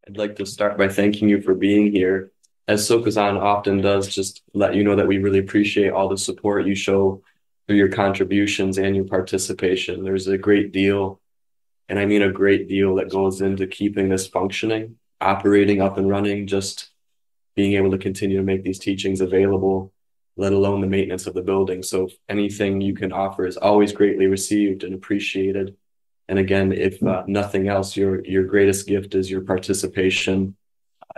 I'd like to start by thanking you for being here. As Sokuzan often does, just let you know that we really appreciate all the support you show through your contributions and your participation. There's a great deal, and I mean a great deal, that goes into keeping this functioning, operating up and running, just being able to continue to make these teachings available, let alone the maintenance of the building. So anything you can offer is always greatly received and appreciated. And again, if nothing else, your greatest gift is your participation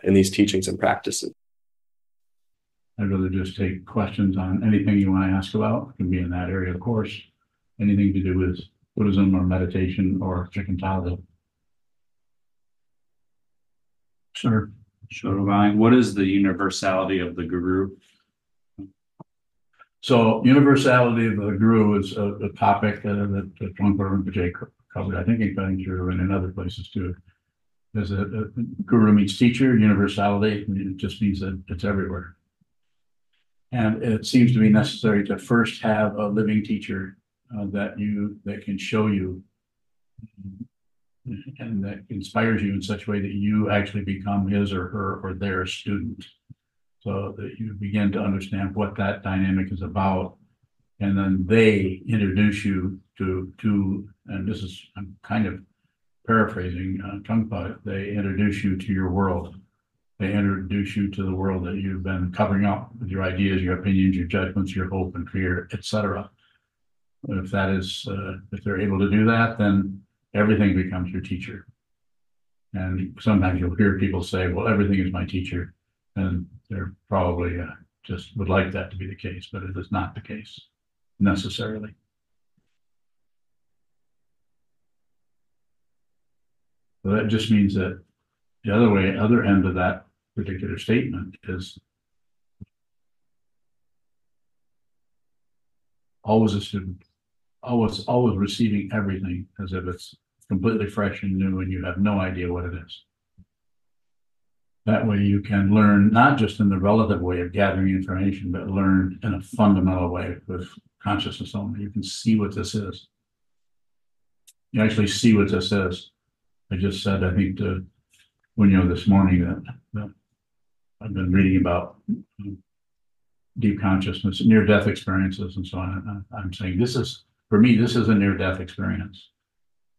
in these teachings and practices. I'd rather just take questions on anything you want to ask about. It can be in that area, of course. Anything to do with Buddhism or meditation or Shikantaza. Sure. Shodavai, what is the universality of the guru? So universality of the guru is a topic that Trungpa Rinpoche covered, I think in Kalinjuru and in other places too. There's a guru means teacher, universality, it just means that it's everywhere. And it seems to be necessary to first have a living teacher that can show you and that inspires you in such a way that you actually become his or her or their student, so that you begin to understand what that dynamic is about. And then they introduce you to and this is, I'm kind of paraphrasing Trungpa, they introduce you to your world. They introduce you to the world that you've been covering up with your ideas, your opinions, your judgments, your hope and fear, etc. If that is, if they're able to do that, then everything becomes your teacher. And sometimes you'll hear people say, well, everything is my teacher. And they're probably just would like that to be the case, but it is not the case necessarily. So that just means that the other end of that particular statement is always a student, always receiving everything as if it's completely fresh and new and you have no idea what it is. That way you can learn not just in the relative way of gathering information, but learn in a fundamental way with consciousness only. You can see what this is. You actually see what this is. I just said, I think to Unyo this morning that I've been reading about deep consciousness, near-death experiences and so on. I'm saying this is, for me, this is a near-death experience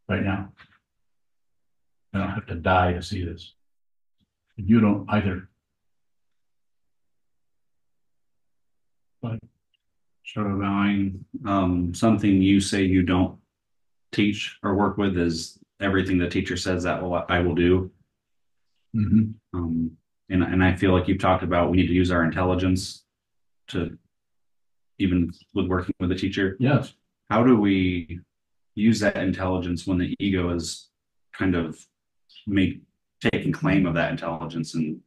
right now. I don't have to die to see this. You don't either. But Shodavai, something you say you don't teach or work with is everything the teacher says that I will do. mm-hmm. And I feel like you've talked about we need to use our intelligence to, even with working with a teacher. Yes. How do we use that intelligence when the ego is kind of taking claim of that intelligence? And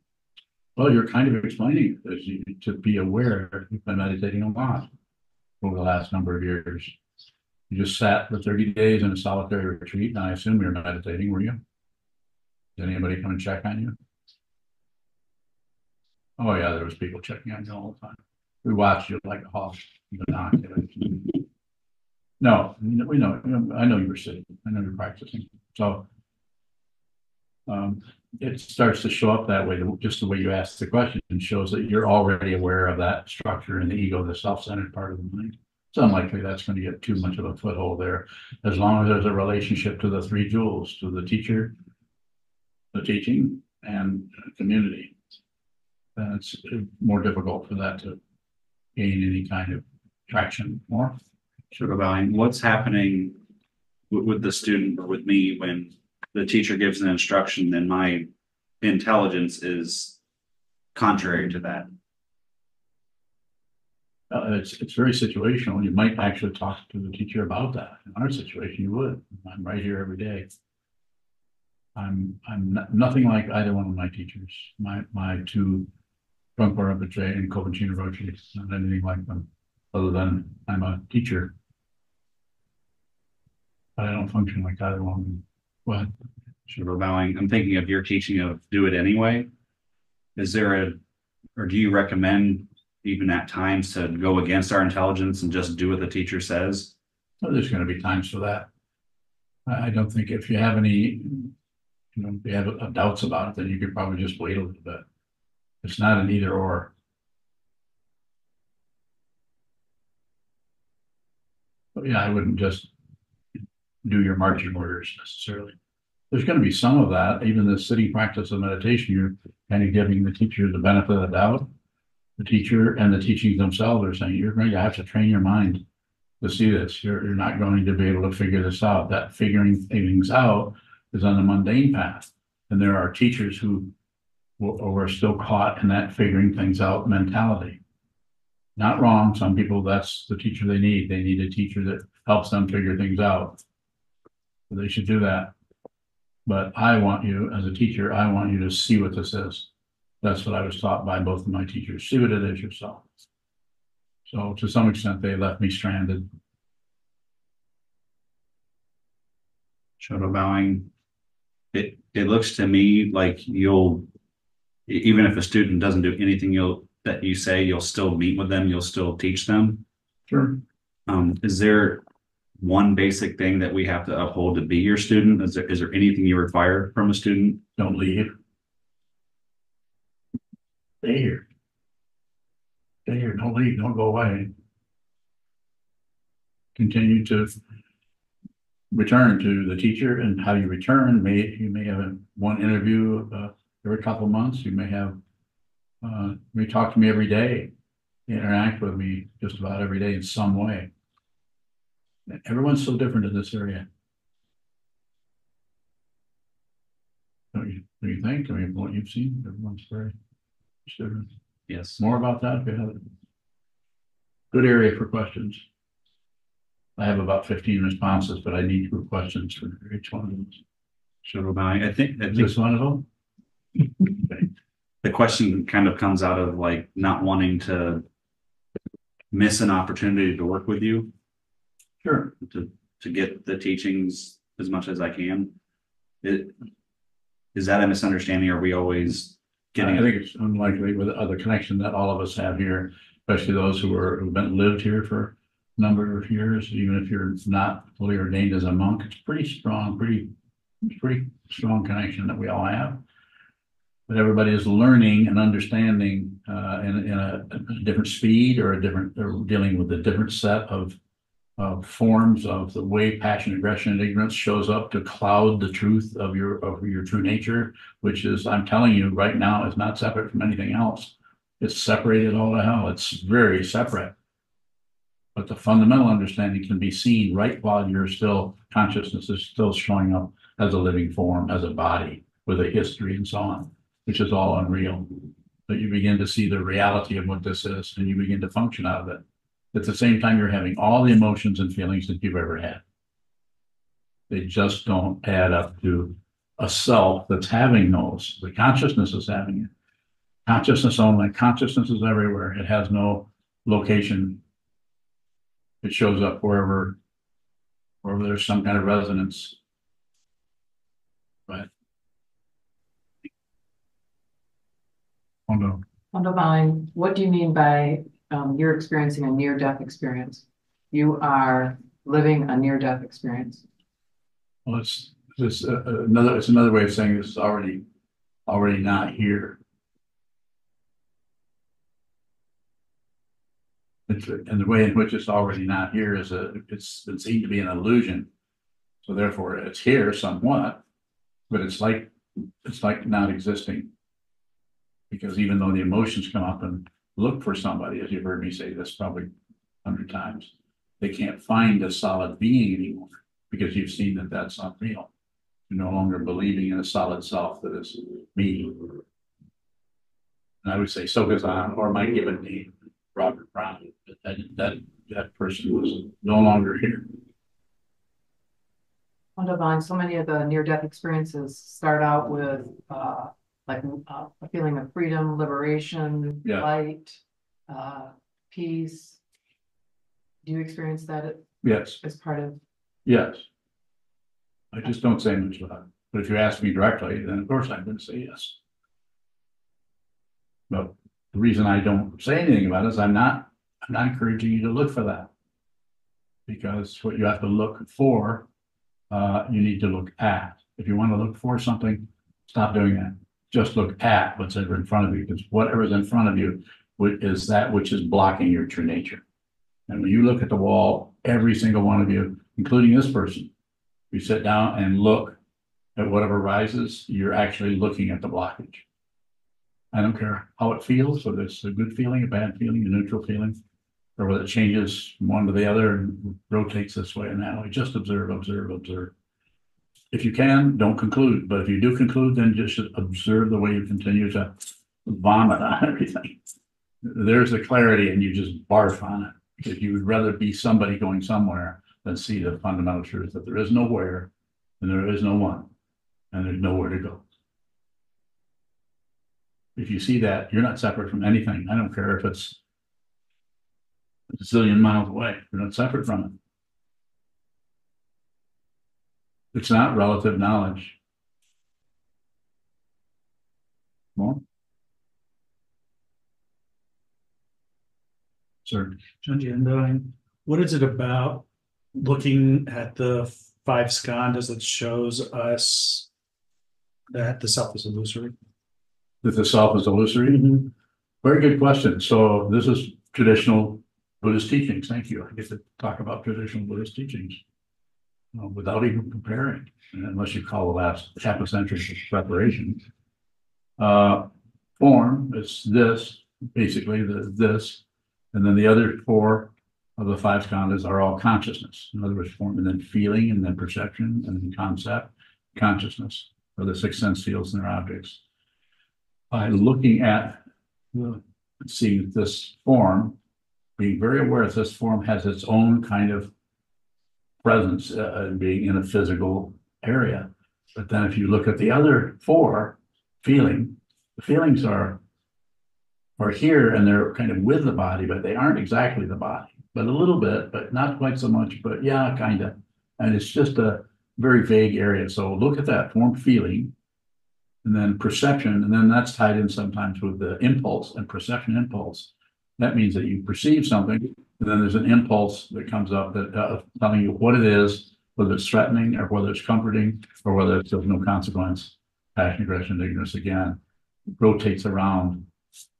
well, you're kind of explaining it as you to be aware. You've been meditating a lot over the last number of years. You just sat for 30 days in a solitary retreat, and I assume you're meditating, were you? Did anybody come and check on you? Oh yeah, there was people checking on you all the time. We watched you like a hawk. No, we know. I know you were sitting. I know you're practicing. So it starts to show up that way. Just the way you ask the question shows that you're already aware of that structure in the ego, the self-centered part of the mind. It's unlikely that's going to get too much of a foothold there, as long as there's a relationship to the three jewels, to the teacher, the teaching, and community. Then it's more difficult for that to gain any kind of traction more. Shodavai, what's happening with the student or with me when the teacher gives an instruction and my intelligence is contrary to that? It's very situational. You might actually talk to the teacher about that. In our situation, you would. I'm right here every day. I'm nothing like either one of my teachers. My two, Trungpa Rinpoche and Kobun Roshi, not anything like them, other than I'm a teacher. But I don't function like either one of them. Go ahead. Shodavai, I'm thinking of your teaching of do it anyway. Is there or do you recommend even at times to go against our intelligence and just do what the teacher says? Well, there's going to be times for that. I don't think if you have any You know, if you have doubts about it, then you could probably just wait a little bit. It's not an either or. But yeah, I wouldn't just do your marching orders necessarily. There's going to be some of that. Even the sitting practice of meditation, you're kind of giving the teacher the benefit of the doubt. The teacher and the teachings themselves are saying you're going to have to train your mind to see this. You're not going to be able to figure this out. That figuring things out is on the mundane path. And there are teachers who are still caught in that figuring things out mentality. Not wrong. Some people, that's the teacher they need. They need a teacher that helps them figure things out. So they should do that. But I want you, as a teacher, I want you to see what this is. That's what I was taught by both of my teachers. See what it is yourself. So to some extent, they left me stranded. Shadow bowing. It looks to me like you'll, even if a student doesn't do anything that you say, you'll still meet with them, you'll still teach them. Sure. Is there one basic thing that we have to uphold to be your student? Is there anything you require from a student? Don't leave. Stay here. Stay here. Don't leave. Don't go away. Continue to return to the teacher, and how you return. You may have one interview every couple of months. You may have you talk to me every day. You interact with me just about every day in some way. Everyone's so different in this area. Don't you think? I mean, what you've seen, everyone's very different. Yes. More about that if you have it. Good area for questions. I have about 15 responses, but I need 2 questions for each one of them. Shadow bowing. I think Is this one of them? Okay. the question kind of comes out of like not wanting to miss an opportunity to work with you. Sure. To get the teachings as much as I can. Is that a misunderstanding? Are we always getting? I think it's unlikely with the connection that all of us have here, especially those who've lived here for a number of years. Even if you're not fully ordained as a monk, it's pretty strong connection that we all have. But everybody is learning and understanding in a different speed, or dealing with a different set of forms of the way passion, aggression, and ignorance shows up to cloud the truth of your true nature, which is, I'm telling you right now, is not separate from anything else. It's separated all to hell. It's very separate. But the fundamental understanding can be seen right while consciousness is still showing up as a living form, as a body with a history and so on, which is all unreal. But you begin to see the reality of what this is, and you begin to function out of it. At the same time, you're having all the emotions and feelings that you've ever had. They just don't add up to a self that's having those. The consciousness is having it. Consciousness only. Consciousness is everywhere. It has no location. It shows up wherever there's some kind of resonance. But oh no. Divine, what do you mean by you're experiencing a near-death experience? You are living a near-death experience. Well, it's another way of saying this is already not here. And the way in which it's already not here is it's seen to be an illusion. So therefore, it's here somewhat, but it's like not existing. Because even though the emotions come up and look for somebody, as you've heard me say this probably 100 times, they can't find a solid being anymore, because you've seen that that's not real. You're no longer believing in a solid self that is me. And I would say Sokuzan, or my given name, Robert Brown, that person was no longer here. Divine, so many of the near-death experiences start out with a feeling of freedom, liberation, light, peace. Do you experience that? Yes. As part of? Yes. I just don't say much about it. But if you ask me directly, then of course I'm going to say yes. But the reason I don't say anything about it is I'm not encouraging you to look for that. Because what you have to look for, you need to look at. If you want to look for something, stop doing that. Just look at what's ever in front of you, because whatever is in front of you is that which is blocking your true nature. And when you look at the wall, every single one of you, including this person, you sit down and look at whatever rises, you're actually looking at the blockage. I don't care how it feels, whether it's a good feeling, a bad feeling, a neutral feeling, or whether it changes from one to the other and rotates this way and that way. Just observe, observe, observe. If you can, don't conclude. But if you do conclude, then just observe the way you continue to vomit on everything. There's the clarity, and you just barf on it. If you would rather be somebody going somewhere than see the fundamental truth that there is no where, and there is no one, and there's nowhere to go. If you see that, you're not separate from anything. I don't care if it's a zillion miles away. You're not separate from it. It's not relative knowledge. More? Sir. And what is it about looking at the five skandhas that shows us that the self is illusory? That the self is illusory? Very good question. So this is traditional Buddhist teachings. Thank you. I get to talk about traditional Buddhist teachings without even comparing, unless you call the last half a century of preparation. Form is this, basically this, and then the other four of the five skandhas are all consciousness. In other words, form, and then feeling, and then perception, and then concept, consciousness, or the six sense fields and their objects. By looking at, seeing this form, being very aware that this form has its own kind of presence, being in a physical area. But then if you look at the other four, feeling, the feelings are here, and they're kind of with the body, but they aren't exactly the body, but a little bit, but not quite so much, but yeah, kind of. And it's just a very vague area. So look at that form, feeling, and then perception, and then that's tied in sometimes with the impulse and perception impulse. That means that you perceive something, and then there's an impulse that comes up that telling you what it is, whether it's threatening or whether it's comforting or whether it's of no consequence. Passion, aggression, ignorance, again, rotates around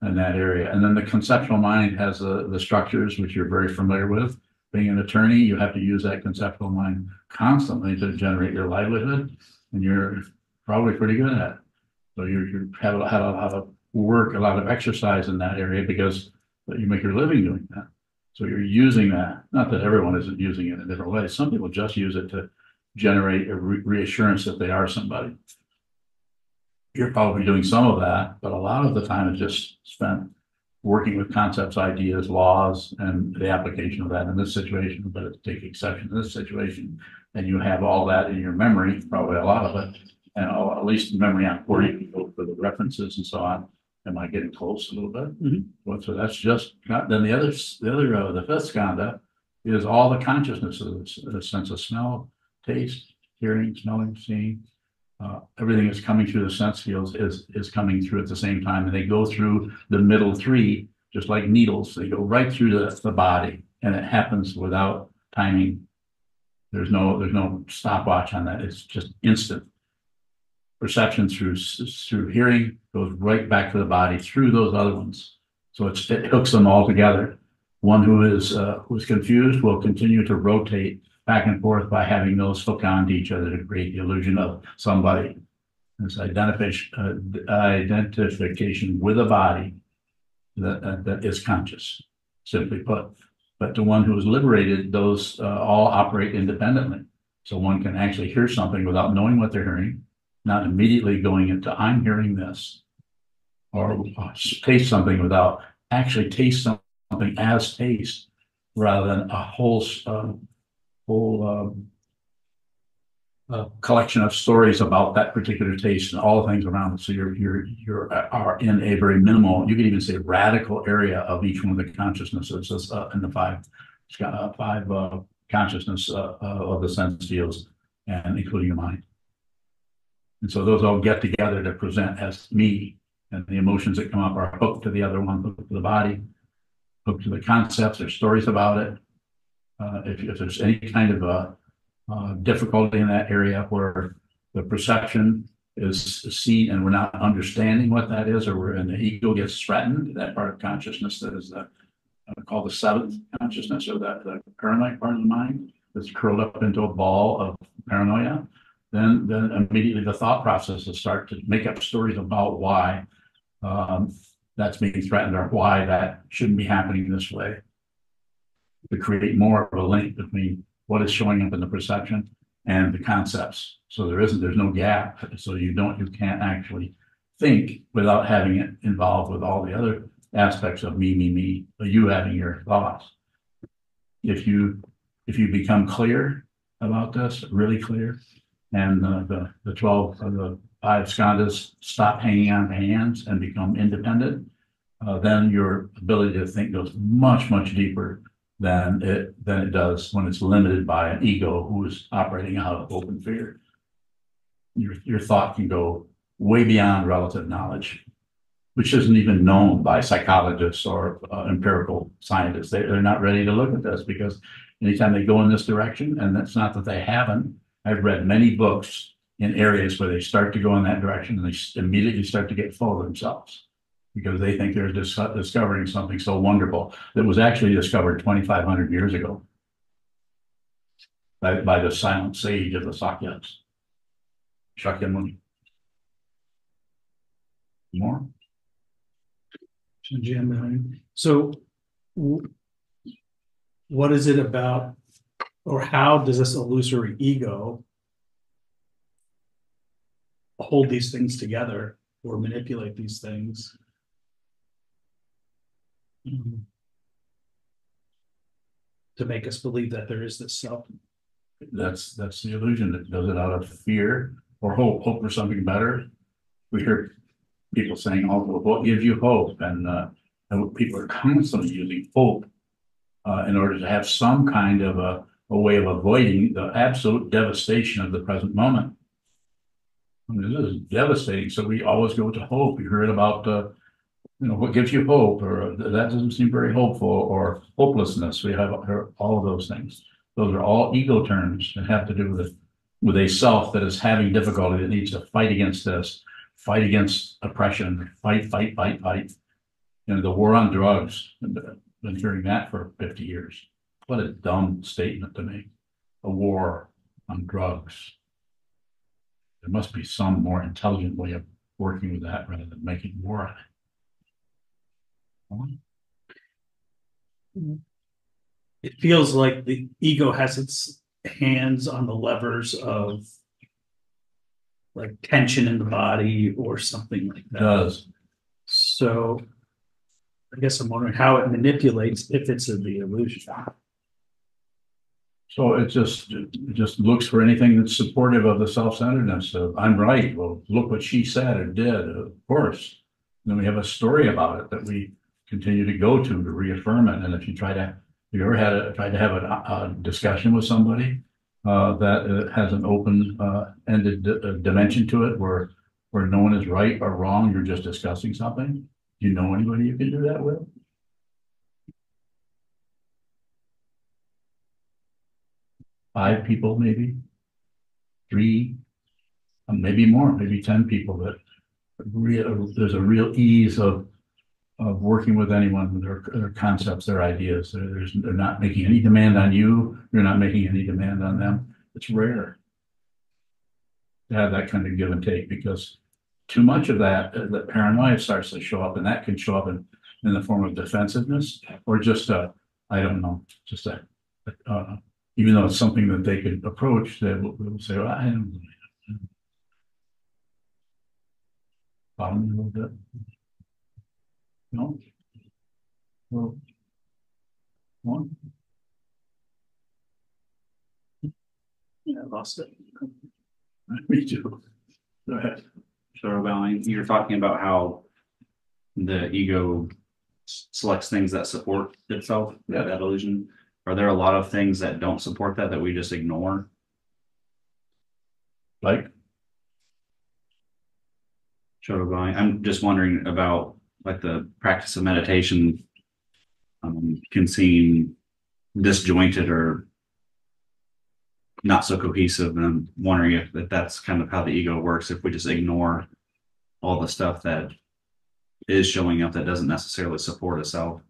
in that area. And then the conceptual mind has the structures, which you're very familiar with. Being an attorney, you have to use that conceptual mind constantly to generate your livelihood, and you're probably pretty good at it. So you have a lot of work, a lot of exercise in that area, because you make your living doing that. So you're using that. Not that everyone isn't using it in different ways. Some people just use it to generate a reassurance that they are somebody. You're probably doing some of that, but a lot of the time is just spent working with concepts, ideas, laws, and the application of that in this situation. But take exception in this situation, and you have all that in your memory, probably a lot of it, and at least memory on where you can go for the references and so on. Am I getting close a little bit? Well, so that's just then the fifth skandha is all the consciousness of the sense of smell, taste, hearing, smelling, seeing. Everything that's coming through the sense fields is coming through at the same time, and they go through the middle three just like needles. They go right through the body, and it happens without timing. There's no stopwatch on that. It's just instant. Perception through hearing goes right back to the body through those other ones. So it hooks them all together. One who's confused will continue to rotate back and forth by having those hook onto each other to create the illusion of somebody. This identification with a body that is conscious, simply put. But the one who is liberated, those all operate independently. So one can actually hear something without knowing what they're hearing, not immediately going into I'm hearing this, or taste something without actually taste something as taste, rather than a whole collection of stories about that particular taste and all the things around it. So you are in a very minimal, you could even say radical area of each one of the consciousnesses in the five consciousness of the sense fields, and including the mind. And so those all get together to present as me, and the emotions that come up are hooked to the other one, hooked to the body, hooked to the concepts. There's stories about it. If there's any kind of difficulty in that area where the perception is seen and we're not understanding what that is, and the ego gets threatened, that part of consciousness that is called the seventh consciousness, or the paranoid part of the mind that's curled up into a ball of paranoia, then immediately the thought processes start to make up stories about why that's being threatened or why that shouldn't be happening this way, to create more of a link between what is showing up in the perception and the concepts. So there's no gap. So you can't actually think without having it involved with all the other aspects of me, you having your thoughts. If you become clear about this, really clear, and the 12 of the 5 skandhas stop hanging on to hands and become independent, then your ability to think goes much, much deeper than it does when it's limited by an ego who is operating out of open fear. Your thought can go way beyond relative knowledge, which isn't even known by psychologists or empirical scientists. They're not ready to look at this, because anytime they go in this direction, and that's not that they haven't, I've read many books in areas where they start to go in that direction and they immediately start to get full of themselves, because they think they're discovering something so wonderful that was actually discovered 2,500 years ago by the silent sage of the Sakyas, Shakyamuni. More? Jim, so what is it about, or how does this illusory ego hold these things together or manipulate these things? To make us believe that there is this self. That's the illusion. That does it out of fear or hope for something better. We hear people saying, "Oh, well, what gives you hope?" And people are constantly using hope in order to have some kind of a way of avoiding the absolute devastation of the present moment. I mean, this is devastating. So we always go to hope. You heard about what gives you hope, or that doesn't seem very hopeful, or hopelessness. We have heard all of those things. Those are all ego terms that have to do with a self that is having difficulty, that needs to fight against this, fight against oppression, fight. The war on drugs, I've been hearing that for 50 years. What a dumb statement to make. A war on drugs. There must be some more intelligent way of working with that rather than making war on it. It feels like the ego has its hands on the levers of like tension in the body or something like that. It does. So I guess I'm wondering how it manipulates, if it's the illusion. So it just looks for anything that's supportive of the self-centeredness of I'm right. Well, look what she said or did. Of course. And then we have a story about it that we continue to go to reaffirm it. And if you tried to have a discussion with somebody that has an open-ended dimension to it, where no one is right or wrong, you're just discussing something. Do you know anybody you can do that with? Five people, maybe 3, maybe more, maybe 10 people that there's a real ease of working with anyone with their concepts, their ideas. They're not making any demand on you. You're not making any demand on them. It's rare to have that kind of give and take, because too much of that paranoia starts to show up, and that can show up in the form of defensiveness, or just I don't know, just even though it's something that they could approach, they will say, well, I don't know. Follow me a little bit. No? Well, one? Yeah, I lost it. Me too. Go ahead. So, Valley, you're talking about how the ego selects things that support itself, that illusion. Are there a lot of things that don't support that we just ignore? Like? Shotobai, I'm just wondering about like the practice of meditation can seem disjointed or not so cohesive. And I'm wondering if that's kind of how the ego works, if we just ignore all the stuff that is showing up that doesn't necessarily support itself.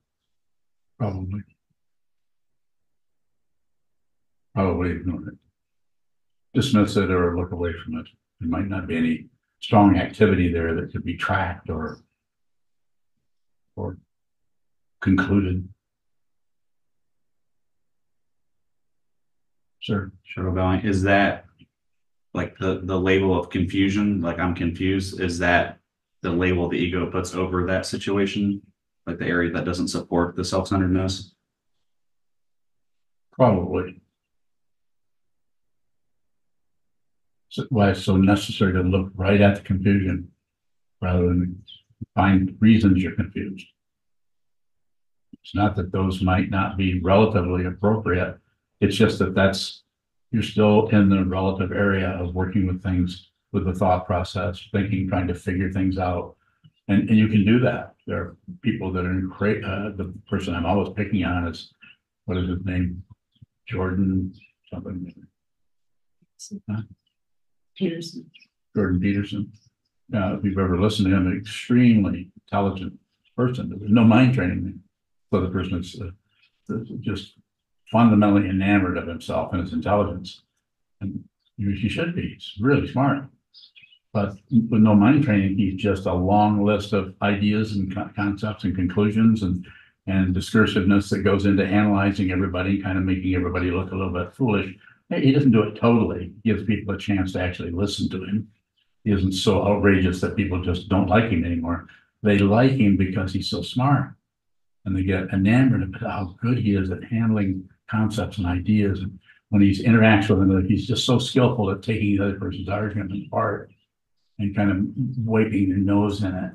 Probably. Probably ignore it. Dismiss it or look away from it. There might not be any strong activity there that could be tracked or concluded. Sure. Shadow bowing, is that like the label of confusion? Like I'm confused. Is that the label the ego puts over that situation? Like the area that doesn't support the self-centeredness? Probably. So why it's so necessary to look right at the confusion rather than find reasons you're confused. It's not that those might not be relatively appropriate. It's just that you're still in the relative area of working with things, with the thought process, thinking, trying to figure things out. And you can do that. There are people that are the person I'm always picking on is, what is his name? Jordan something. Huh? Peterson. Jordan Peterson. If you've ever listened to him, an extremely intelligent person. There's no mind training. So the person is just fundamentally enamored of himself and his intelligence. And he should be. He's really smart. But with no mind training, he's just a long list of ideas and concepts and conclusions and discursiveness that goes into analyzing everybody, kind of making everybody look a little bit foolish. He doesn't do it totally. He gives people a chance to actually listen to him. He isn't so outrageous that people just don't like him anymore. They like him because he's so smart. And they get enamored of how good he is at handling concepts and ideas. And when he interacts with them, he's just so skillful at taking the other person's argument apart and kind of wiping their nose in it.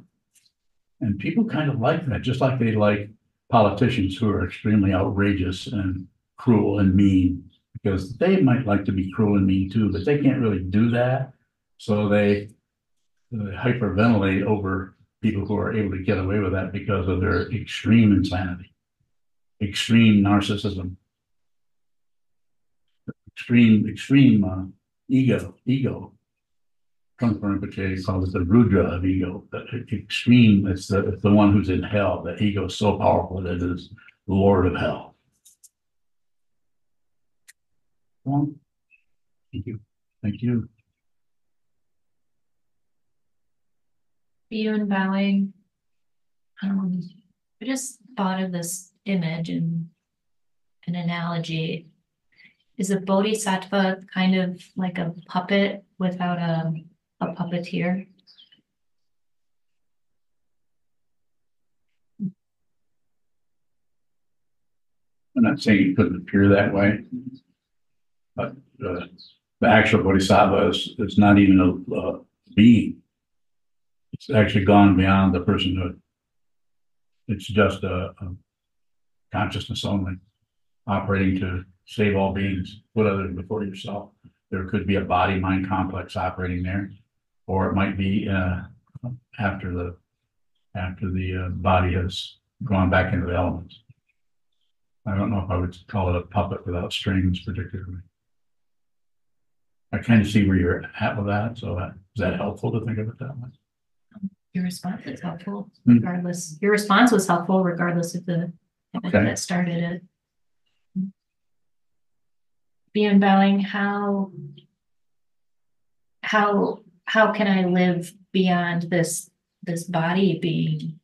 And people kind of like that, just like they like politicians who are extremely outrageous and cruel and mean, because they might like to be cruel and mean too, but they can't really do that. So they hyperventilate over people who are able to get away with that because of their extreme insanity, extreme narcissism, extreme ego. Comes from Rinpoche, calls it the Rudra of ego. The extreme, it's the one who's in hell. The ego is so powerful that it is the Lord of hell. Well, thank you. Thank you. You and bowing. I just thought of this image and an analogy. Is a bodhisattva kind of like a puppet without a puppeteer? I'm not saying it couldn't appear that way, but the actual bodhisattva is not even a being. It's actually gone beyond the personhood. It's just a consciousness only, operating to save all beings, put others before yourself. There could be a body-mind complex operating there, or it might be after the body has gone back into the elements. I don't know if I would call it a puppet without strings particularly. I kind of see where you're at with that. So is that helpful to think of it that way? Your response is helpful, regardless. Your response was helpful, regardless of the event that started it. Beyond bowing, how can I live beyond this body being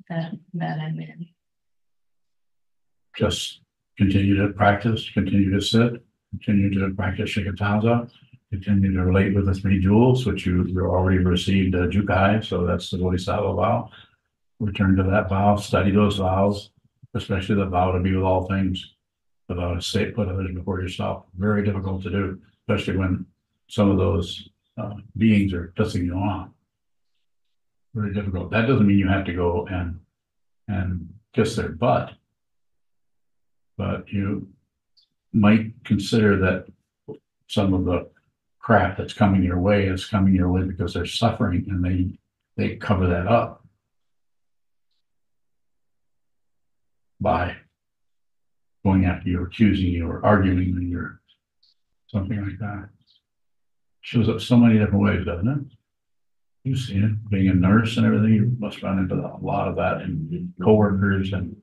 that I'm in? Just continue to practice, continue to sit, continue to practice shikantaza, continue to relate with the three jewels, which you already received Jukai, so that's the Bodhisattva vow. Return to that vow, study those vows, especially the vow to be with all things, the vow to put others before yourself. Very difficult to do, especially when some of those beings are pissing you off. Very difficult. That doesn't mean you have to go and kiss their butt, but you might consider that some of the crap that's coming your way is coming your way because they're suffering, and they cover that up by going after you, accusing you, or arguing you. something like that. Shows up so many different ways, doesn't it? You've seen it, being a nurse and everything, you must run into a lot of that in coworkers, and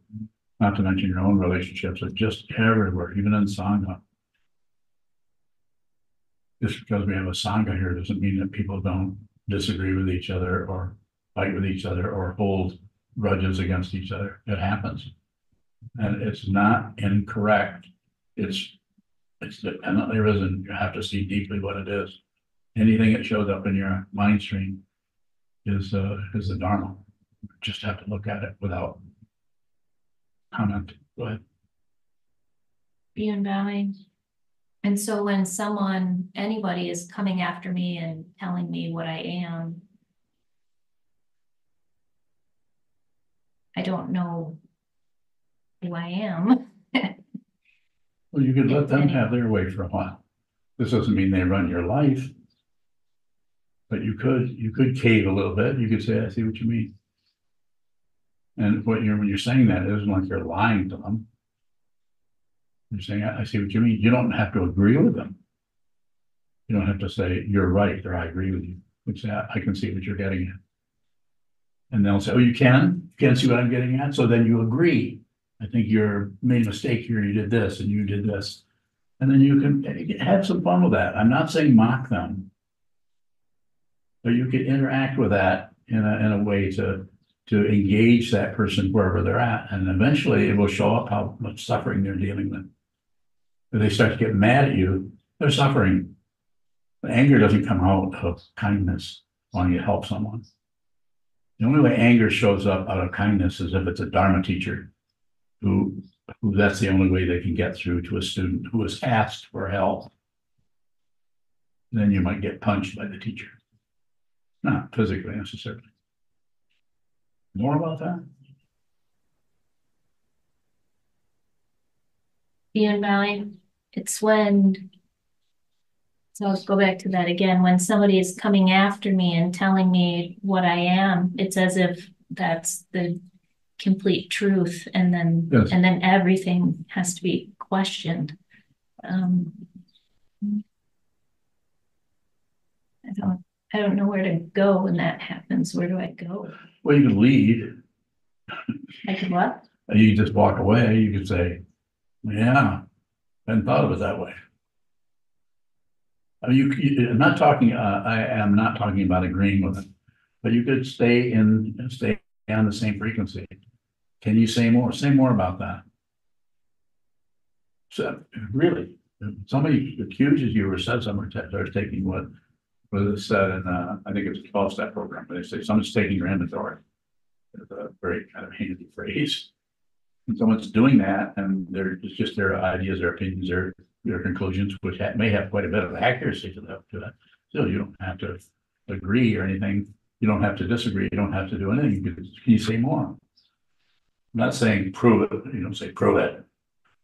not to mention your own relationships, are just everywhere, even in Sangha. Just because we have a Sangha here doesn't mean that people don't disagree with each other or fight with each other or hold grudges against each other. It happens. And it's not incorrect. It's dependently arisen. You have to see deeply what it is. Anything that shows up in your mind stream is the Dharma. You just have to look at it without comment. Go ahead. Being bowing. And so when anybody is coming after me and telling me what I am, I don't know who I am. Well, you could let them have their way for a while. This doesn't mean they run your life, but you could cave a little bit. You could say, I see what you mean. And when you're saying that, it isn't like you're lying to them. You're saying, I see what you mean. You don't have to agree with them. You don't have to say, you're right, or I agree with you. You say, I can see what you're getting at. And they'll say, oh, you can? You can't see what I'm getting at? So then you agree. I think you made a mistake here. You did this and you did this. And then you can have some fun with that. I'm not saying mock them, but you can interact with that in a way to engage that person wherever they're at. And eventually it will show up how much suffering they're dealing with. If they start to get mad at you, they're suffering. But anger doesn't come out of kindness wanting to help someone. The only way anger shows up out of kindness is if it's a Dharma teacher who that's the only way they can get through to a student who has asked for help. Then you might get punched by the teacher. Not physically necessarily. More about that? Being bowing. It's when, so I'll go back to that again. When somebody is coming after me and telling me what I am, it's as if that's the complete truth, and then Yes. and then everything has to be questioned. I don't know where to go when that happens. Where do I go? Well, you can lead. I could what? You can just walk away. You could say, yeah, I hadn't thought of it that way. I mean, I'm not talking, I am not talking about agreeing with it, but you could stay on the same frequency. Can you say more? Say more about that. So really, if somebody accuses you or says something, starts taking what was said in, I think it's a 12-step program, but they say someone's taking your inventory. It's a very kind of handy phrase. And someone's doing that, and it's just their ideas, their opinions, their conclusions, which may have quite a bit of accuracy to that. Still, you don't have to agree or anything. You don't have to disagree. You don't have to do anything. Can you say more? I'm not saying prove it. You don't say prove it.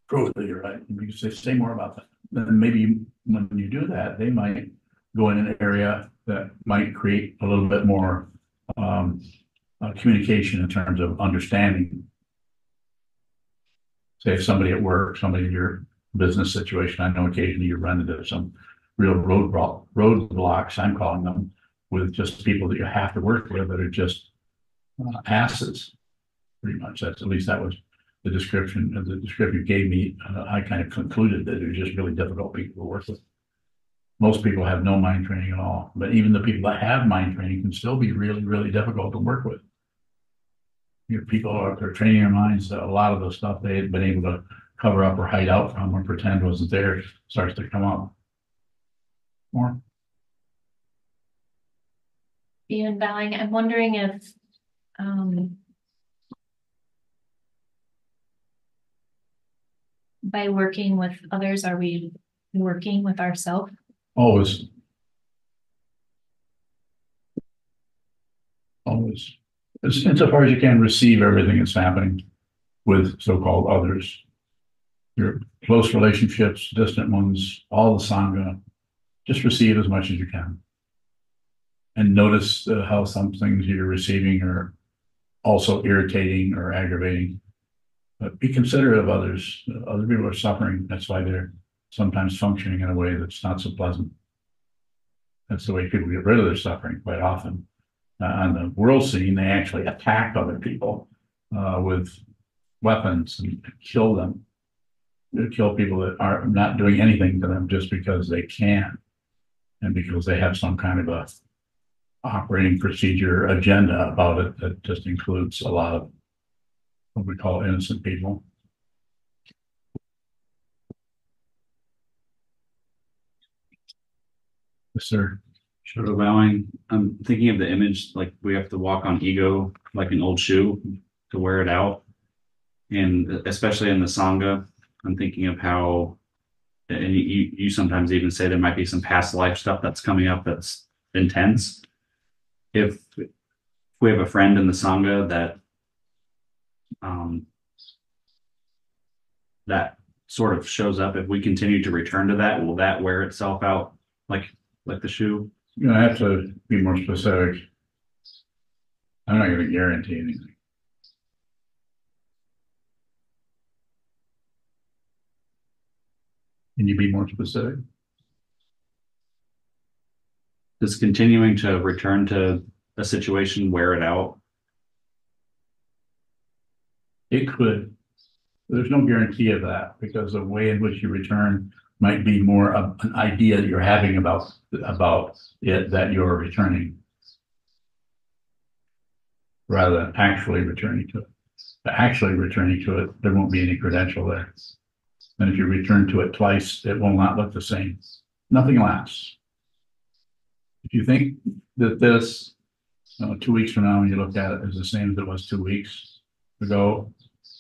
Prove that you're right. You can say more about that. Then maybe when you do that, they might go in an area that might create a little bit more communication in terms of understanding. Say if somebody at work, somebody in your business situation, I know occasionally you run into some real roadblocks, I'm calling them, with just people that you have to work with that are just asses, pretty much. At least that was the description you gave me. I kind of concluded that they're just really difficult people to work with. Most people have no mind training at all, but even the people that have mind training can still be really, really difficult to work with. People are training their minds. A lot of the stuff they had been able to cover up or hide out from or pretend wasn't there starts to come up more. Ian bowing. I'm wondering if by working with others, are we working with ourselves? Always. Always. Insofar as you can receive everything that's happening with so-called others, your close relationships, distant ones, all the Sangha, just receive as much as you can. And notice how some things you're receiving are also irritating or aggravating. But be considerate of others. Other people are suffering. That's why they're sometimes functioning in a way that's not so pleasant. That's the way people get rid of their suffering quite often. On the world scene, they actually attack other people with weapons and kill them. They kill people that are not doing anything to them just because they can, and because they have some kind of a operating procedure agenda about it that just includes a lot of what we call innocent people. Yes, sir. Shadow bowing. I'm thinking of the image, like we have to walk on ego like an old shoe to wear it out. And especially in the Sangha, I'm thinking of how, and you sometimes even say there might be some past life stuff that's coming up that's intense. If we have a friend in the Sangha that that sort of shows up, if we continue to return to that, will that wear itself out like the shoe? You're gonna have to be more specific. I'm not gonna guarantee anything. Can you be more specific? Does continuing to return to a situation wear it out? It could. There's no guarantee of that, because the way in which you return might be more of an idea that you're having about it that you're returning, rather than actually returning to it. But actually returning to it, there won't be any credential there. And if you return to it twice, it will not look the same. Nothing lasts. If you think that this, 2 weeks from now, when you look at it, is the same as it was 2 weeks ago,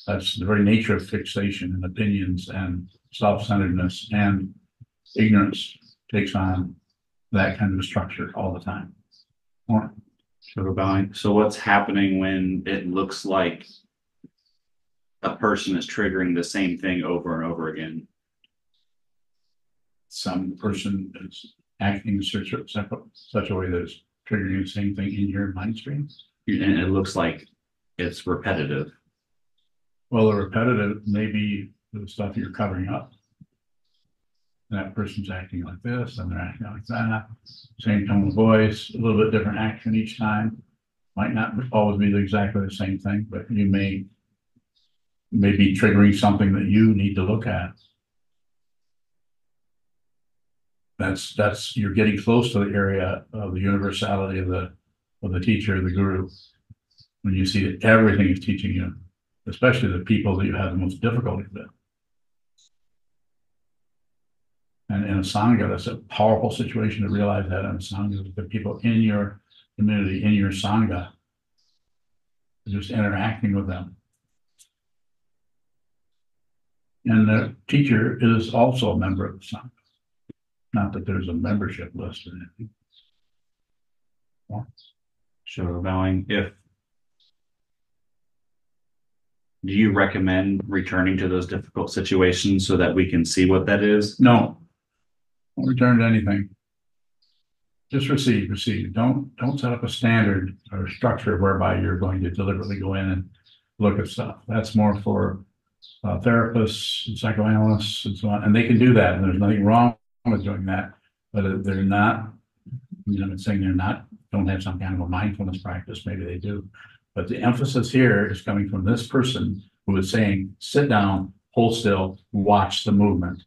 that's the very nature of fixation and opinions and self-centeredness, and ignorance takes on that kind of structure all the time. More. So what's happening when it looks like a person is triggering the same thing over and over again? Some person is acting in such a way that is triggering the same thing in your mind stream. And it looks like it's repetitive. Well, the repetitive may be the stuff you're covering up. That person's acting like this, and they're acting like that. Same tone of voice, a little bit different action each time. Might not always be exactly the same thing, but you may be triggering something that you need to look at. That's you're getting close to the area of the universality of the teacher, the guru, when you see that everything is teaching you, especially the people that you have the most difficulty with. And in a Sangha, that's a powerful situation to realize that in a Sangha, the people in your community, in your Sangha, just interacting with them. And the teacher is also a member of the Sangha. Not that there's a membership list or anything. Shadow bowing. Do you recommend returning to those difficult situations so that we can see what that is? No. Don't return to anything. Just receive. Don't set up a standard or structure whereby you're going to deliberately go in and look at stuff. That's more for therapists and psychoanalysts and so on. And they can do that. And there's nothing wrong with doing that. But they're not, I'm not saying don't have some kind of a mindfulness practice. Maybe they do. But the emphasis here is coming from this person who is saying, sit down, hold still, watch the movement.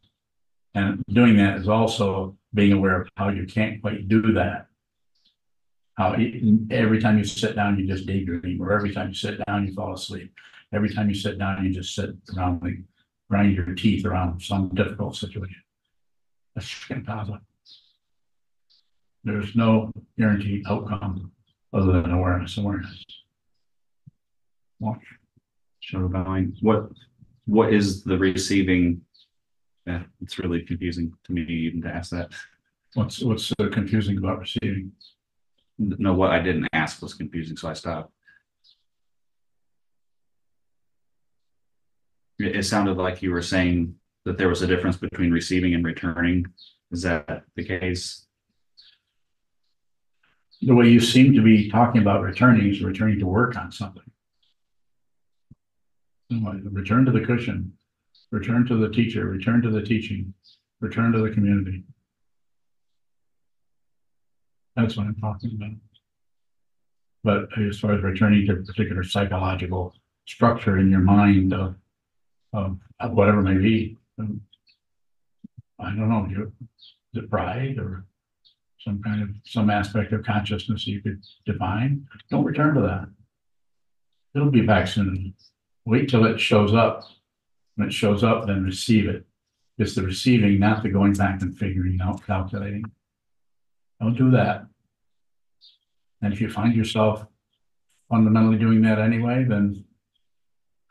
And doing that is also being aware of how you can't quite do that. How every time you sit down, you just daydream, or every time you sit down, you fall asleep. Every time you sit down, you just sit around, grind your teeth around some difficult situation. That's Shantaza. There's no guaranteed outcome other than awareness. Watch. Shadow bowing. What is the receiving? Yeah, it's really confusing to me even to ask that. What's so confusing about receiving? No, what I didn't ask was confusing, so I stopped. It sounded like you were saying that there was a difference between receiving and returning. Is that the case? The way you seem to be talking about returning is returning to work on something. Return to the cushion, return to the teacher, return to the teaching, Return to the community. That's what I'm talking about. But as far as returning to a particular psychological structure in your mind of whatever it may be, I don't know, is it pride or some aspect of consciousness you could define? Don't return to that. It'll be back soon. Wait till it shows up. When it shows up, then receive it. It's the receiving, not the going back and figuring out, calculating. Don't do that. And if you find yourself fundamentally doing that anyway, then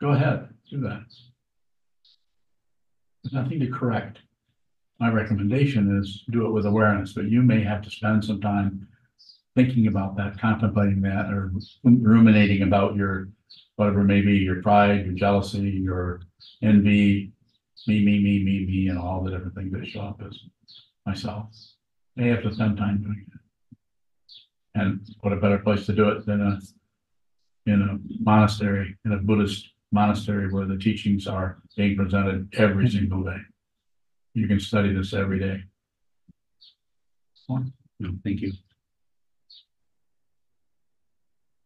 go ahead, do that. There's nothing to correct. My recommendation is do it with awareness, but you may have to spend some time thinking about that, contemplating that, or ruminating about your, whatever may be, your pride, your jealousy, your envy, me, and all the different things that show up as myself. May have to spend time doing it. And what a better place to do it than in a monastery, in a Buddhist monastery where the teachings are being presented every single day. You can study this every day. No, thank you.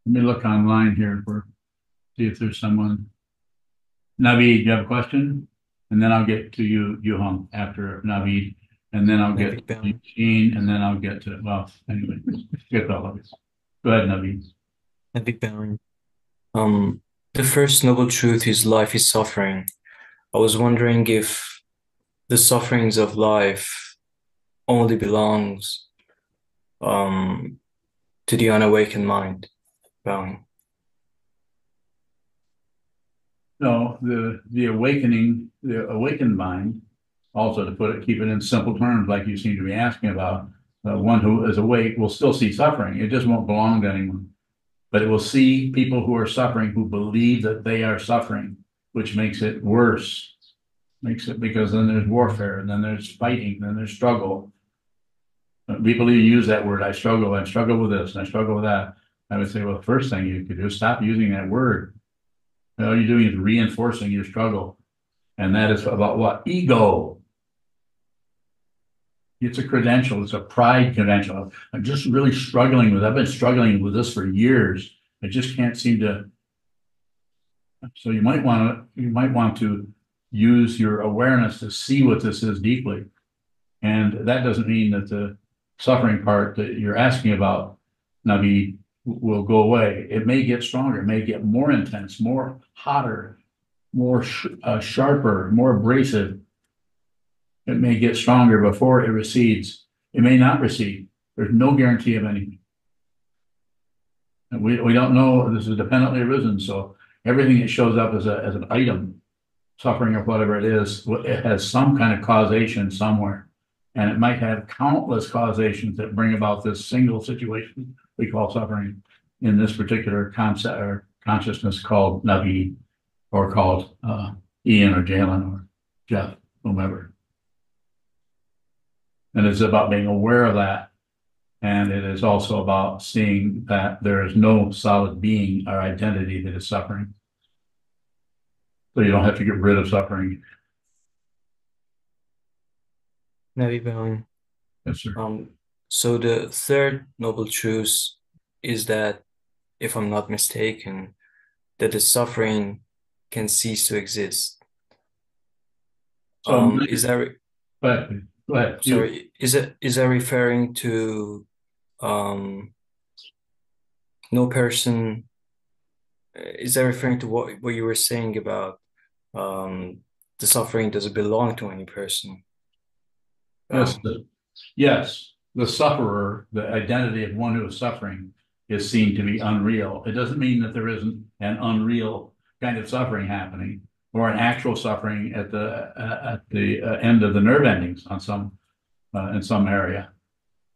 Let me look online here for see if there's someone. Naveed, you have a question? And then I'll get to you, Yuhong, after Naveed. And then I'll get to Eugene, and then I'll get to, well, anyway, get all of it. Go ahead, Naveed. Epic Bowing. The first noble truth is life is suffering. I was wondering if the sufferings of life only belongs to the unawakened mind. Bowing. No, the awakened mind, also to put it, keep it in simple terms, like you seem to be asking about, one who is awake will still see suffering. It just won't belong to anyone. But it will see people who are suffering, who believe that they are suffering, which makes it worse. Makes it, because then there's warfare, and then there's fighting, then there's struggle. People use that word, I struggle with this, and I struggle with that. I would say, well, the first thing you could do is stop using that word. All you're doing is reinforcing your struggle. And that is about what? Ego. It's a credential. It's a pride credential. I'm just really struggling with, I've been struggling with this for years. I just can't seem to. So you might want to use your awareness to see what this is deeply. And that doesn't mean that the suffering part that you're asking about, Naveed, will go away. It may get stronger. It may get more intense, more hotter, more sharper, more abrasive. It may get stronger before it recedes. It may not recede. There's no guarantee of anything. And we don't know. This is dependently arisen. So everything that shows up as an item, suffering or whatever it is, it has some kind of causation somewhere. And it might have countless causations that bring about this single situation we call suffering in this particular concept or consciousness called Naveed, or called Ian or Jalen or Jeff, whomever. And it's about being aware of that. And it is also about seeing that there is no solid being or identity that is suffering. So you don't have to get rid of suffering. Maybe Bowing. Yes, sir. So the third noble truth is that, if I'm not mistaken, that the suffering can cease to exist. So Is that go ahead. sorry? Is that referring to no person? Is that referring to what you were saying about the suffering doesn't belong to any person? Yes, yes, the sufferer, the identity of one who is suffering, is seen to be unreal. It doesn't mean that there isn't an unreal kind of suffering happening, or an actual suffering at the end of the nerve endings on some in some area.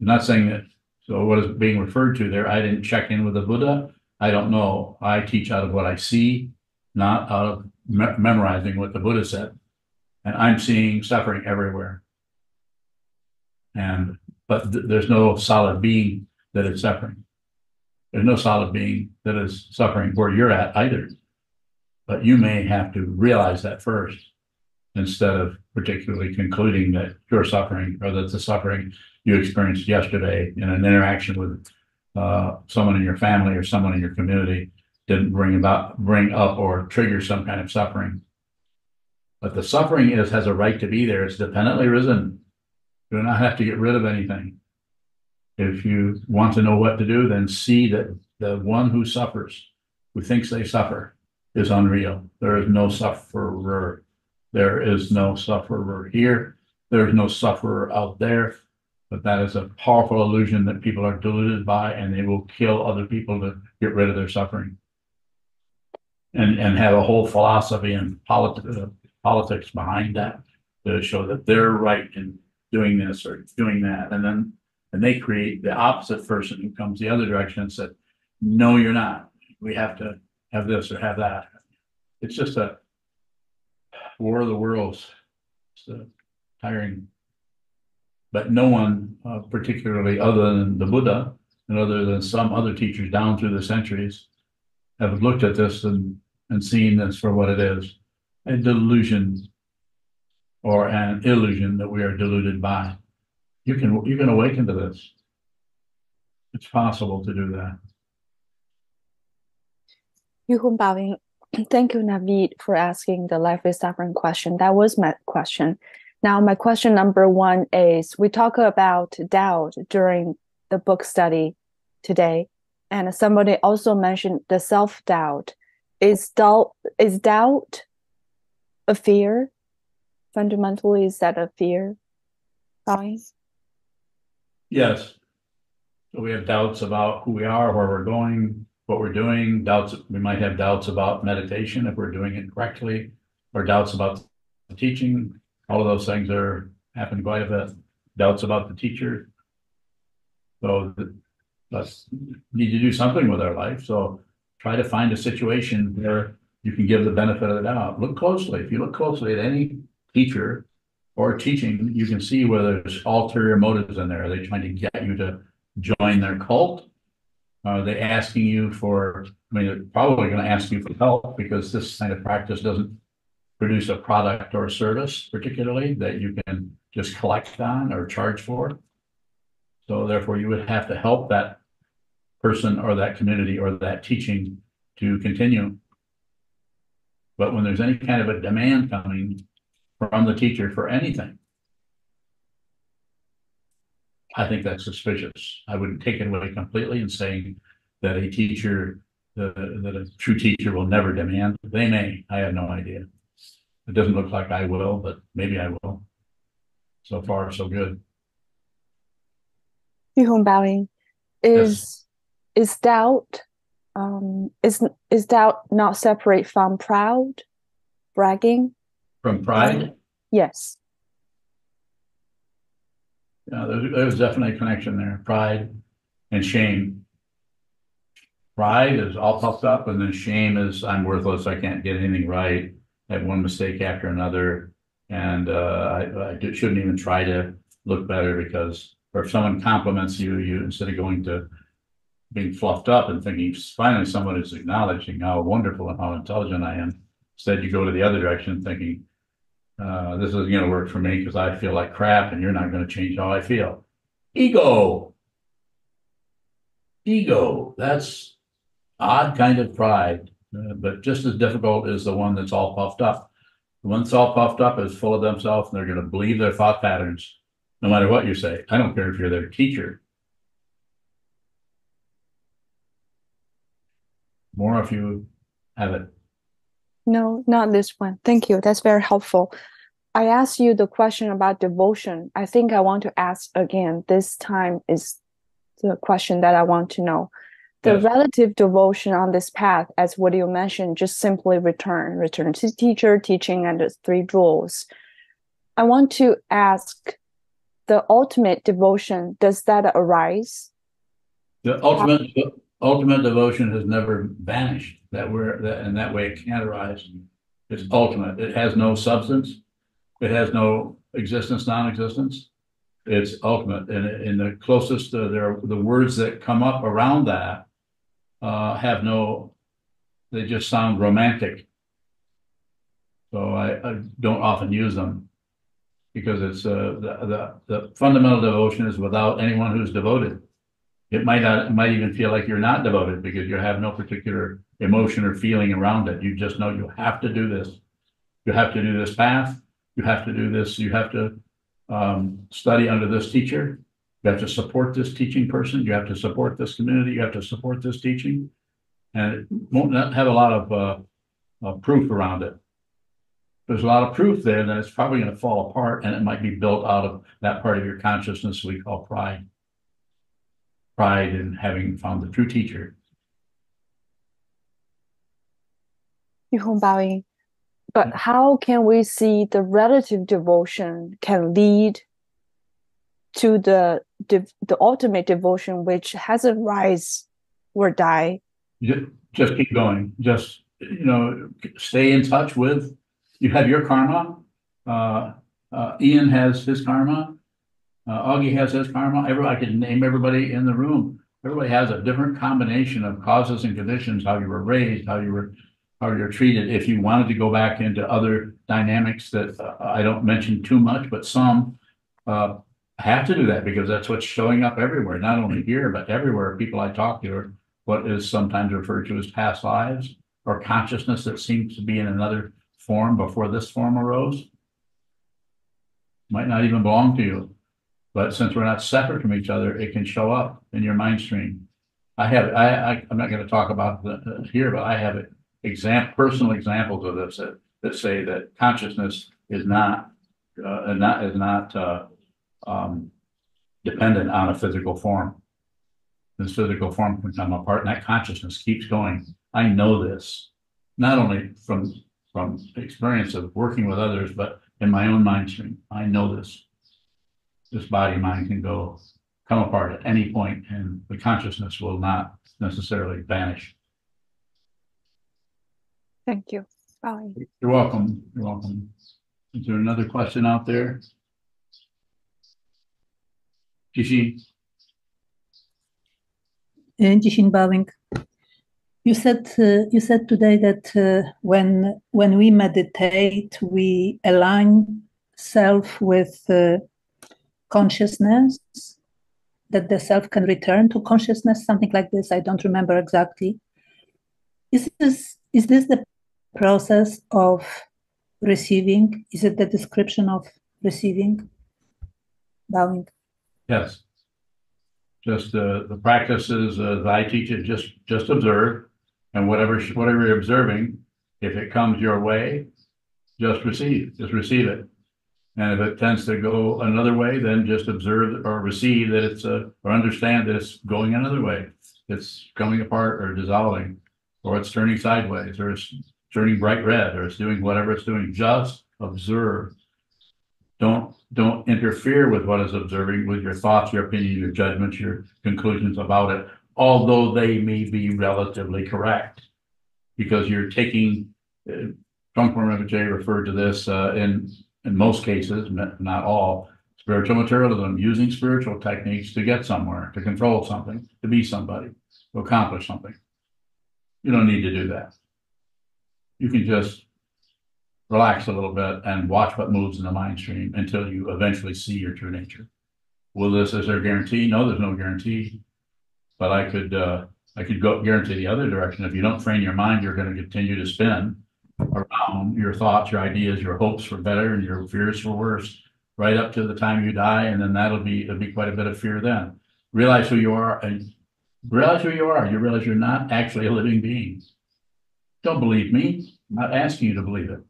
I'm not saying that. So what is being referred to there? I didn't check in with the Buddha. I don't know. I teach out of what I see, not out of memorizing what the Buddha said. And I'm seeing suffering everywhere. But there's no solid being that is suffering. There's no solid being that is suffering where you're at either. But you may have to realize that first. instead of particularly concluding that you're suffering or that the suffering you experienced yesterday in an interaction with someone in your family or someone in your community didn't bring up or trigger some kind of suffering. But the suffering has a right to be there. It's dependently risen. You do not have to get rid of anything. If you want to know what to do, then see that the one who suffers, who thinks they suffer, is unreal. There is no sufferer. There is no sufferer here. There is no sufferer out there. But that is a powerful illusion that people are deluded by, and they will kill other people to get rid of their suffering. And have a whole philosophy and politics behind that to show that they're right in doing this or doing that. And they create the opposite person who comes the other direction and said, no, you're not. We have to have this or have that. It's just a war of the worlds. It's tiring. But no one, particularly other than the Buddha and other than some other teachers down through the centuries, have looked at this and seen this for what it is, a delusion or an illusion that we are deluded by. You can awaken to this. It's possible to do that. Yuhun Bowing, thank you, Naveed, for asking the life is suffering question. That was my question. Now, my question number one is, we talk about doubt during the book study today, and somebody also mentioned the self-doubt. Is doubt a fear? Fundamentally, is that a fear? Bowing? Yes. So we have doubts about who we are, where we're going, what we're doing. Doubts. We might have doubts about meditation if we're doing it correctly, or doubts about the teaching. All of those things happen quite a bit. Doubts about the teacher. So us need to do something with our life. So try to find a situation where you can give the benefit of the doubt. Look closely. If you look closely at any teacher or teaching, you can see where there's ulterior motives in there. Are they trying to get you to join their cult? Are they asking you for, they're probably going to ask you for help, because this kind of practice doesn't produce a product or a service particularly that you can just collect on or charge for. So therefore you would have to help that person or that community or that teaching to continue. But when there's any kind of a demand coming from the teacher for anything, I think that's suspicious. I wouldn't take it away completely and saying that a teacher, that a true teacher will never demand. They may, I have no idea. It doesn't look like I will, but maybe I will. So far, so good. Yuhun Bowing, is doubt is doubt not separate from proud, bragging? From pride? Yes. Yeah, there's definitely a connection there. Pride and shame. Pride is all puffed up, and then shame is I'm worthless. I can't get anything right. I have one mistake after another, and I shouldn't even try to look better, because, or if someone compliments you, instead of going to being fluffed up and thinking finally someone is acknowledging how wonderful and how intelligent I am, instead you go to the other direction thinking, this isn't going to work for me because I feel like crap, and you're not going to change how I feel. Ego. That's odd kind of pride, but just as difficult as the one that's all puffed up. The one that's all puffed up is full of themselves, and they're going to believe their thought patterns no matter what you say. I don't care if you're their teacher. More if you have it. No, not this one. Thank you. That's very helpful. I asked you the question about devotion. I think I want to ask again. This time is the question that I want to know. The relative devotion on this path, as what you mentioned, just simply return to teacher, teaching, and the three rules. I want to ask, the ultimate devotion, does that arise? The ultimate devotion has never vanished. In that way it can't arise. It's ultimate. It has no substance. It has no existence, non-existence. It's ultimate. And in the closest, the words that come up around that they just sound romantic. So I don't often use them because it's the fundamental devotion is without anyone who's devoted. It might even feel like you're not devoted because you have no particular emotion or feeling around it. You just know you have to do this. You have to do this path. You have to do this. You have to study under this teacher. You have to support this teaching person. You have to support this community. You have to support this teaching. And it won't have a lot of proof around it. There's a lot of proof there that it's probably going to fall apart, and it might be built out of that part of your consciousness we call pride. Pride in having found the true teacher. But how can we see the relative devotion can lead to the ultimate devotion, which hasn't rise or die? Just keep going. Just, stay in touch with, you have your karma. Ian has his karma. Augie has his karma. I can name everybody in the room. Everybody has a different combination of causes and conditions, how you were raised, how you're treated. If you wanted to go back into other dynamics that I don't mention too much, but some have to do that because that's what's showing up everywhere, not only here, but everywhere. People I talk to are what is sometimes referred to as past lives or consciousness that seems to be in another form before this form arose. Might not even belong to you. But since we're not separate from each other, it can show up in your mind stream. I'm not going to talk about here, but I have personal examples of this that say that consciousness is not dependent on a physical form. This physical form can come apart, and that consciousness keeps going. I know this, not only from experience of working with others, but in my own mind stream. I know this. This body-mind can come apart at any point, and the consciousness will not necessarily vanish. Thank you. Bye. You're welcome. You're welcome. Is there another question out there? Jishi? Jishin bowing. You said today that when we meditate, we align self with consciousness, that the self can return to consciousness, something like this. I don't remember exactly. Is this the process of receiving? Is it the description of receiving? Bowing. Yes. Just the practices as I teach it, just observe, and whatever you're observing, if it comes your way, just receive it. And if it tends to go another way, then just observe or receive that or understand that it's going another way. It's coming apart or dissolving, or it's turning sideways, or it's turning bright red, or it's doing whatever it's doing. Just observe. Don't interfere with what is observing, with your thoughts, your opinion, your judgments, your conclusions about it, although they may be relatively correct, because you're taking, Trungpa Rinpoche referred to this in most cases, not all, spiritual materialism, using spiritual techniques to get somewhere, to control something, to be somebody, to accomplish something. You don't need to do that. You can just relax a little bit and watch what moves in the mind stream until you eventually see your true nature. Is there a guarantee? No, there's no guarantee. But I could go guarantee the other direction. If you don't train your mind, you're going to continue to spin around your thoughts, your ideas, your hopes for better and your fears for worse, right up to the time you die, and then it'll be quite a bit of fear then. Realize who you are, and realize who you are. You realize you're not actually a living being. Don't believe me. I'm not asking you to believe it.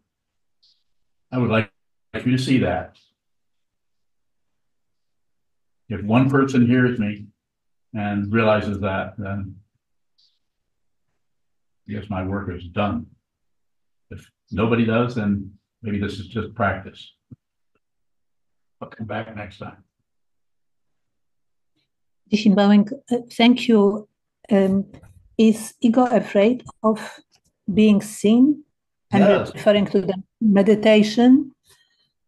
I would like you to see that. If one person hears me and realizes that, then I guess my work is done. If nobody does, then maybe this is just practice. I'll come back next time. Jishin bowing, thank you. Is ego afraid of being seen? I'm Yes. referring to the meditation,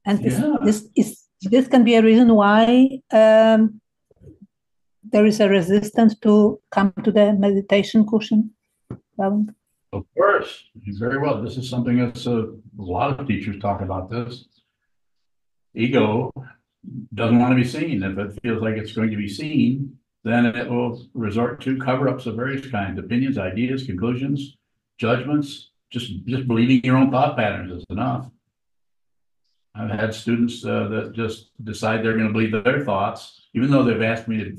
and this can be a reason why there is a resistance to come to the meditation cushion. Of course, very well. This is something that's lot of teachers talk about this. Ego doesn't want to be seen. If it feels like it's going to be seen, then it will resort to cover-ups of various kinds, opinions, ideas, conclusions, judgments. Just believing your own thought patterns is enough. I've had students that just decide they're going to believe their thoughts, even though they've asked me to